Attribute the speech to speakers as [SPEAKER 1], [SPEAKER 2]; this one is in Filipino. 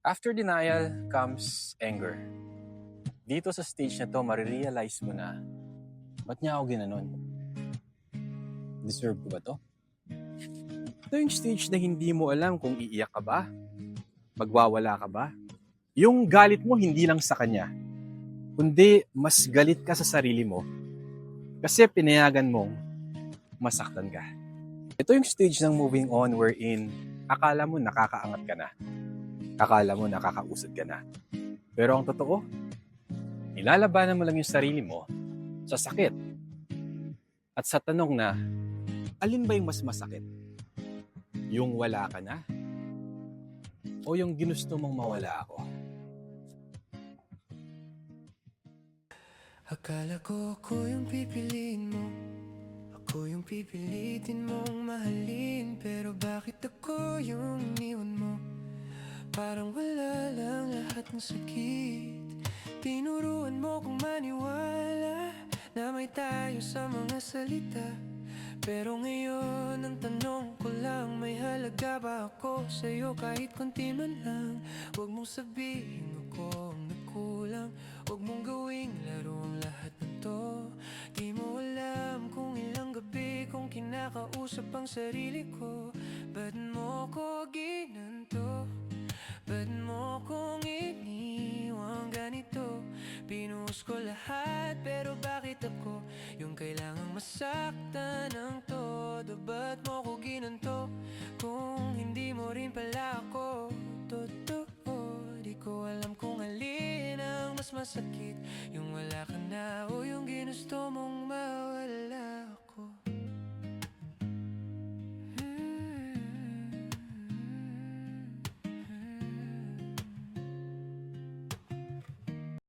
[SPEAKER 1] After denial comes anger. Dito sa stage na to, marirealize mo na, ba't niya ako ginanon? Deserve ko ba to? Ito yung stage na hindi mo alam kung iiyak ka ba, magwawala ka ba. Yung galit mo hindi lang sa kanya, kundi mas galit ka sa sarili mo kasi pinayagan mong masaktan ka. Ito yung stage ng moving on wherein akala mo nakakaangat ka na. Akala mo nakakausad ka na. Pero ang totoo, nilalabanan mo lang yung sarili mo sa sakit. At sa tanong na, alin ba yung mas masakit? Yung wala ka na? O yung ginusto mong mawala ako?
[SPEAKER 2] Akala ko ako yung pipiliin mo, ako yung pipilitin mong mahalin. Pero bakit ako yung iniwan mo? Parang wala lang lahat ng sakit. Tinuruan mo kong maniwala na may tayo sa mga salita. Pero ngayon ang tanong ko lang, may halaga ba ako sa'yo kahit konti man lang? Huwag mong sabihin ako ang nagkulang, huwag mong gawing laro ang lahat ng to. Di mo alam kung ilang gabi kong kinakausap ang sarili ko. Ba't mo ko ginanto? Ba't mo kong iniwang ganito? Pinuhos ko lahat pero bakit ako yung kailangang masaktan ng todo? Ba't mo ko ginanto kung hindi mo rin pala ako totoo? Di ko alam kung alin ang mas masakit, yung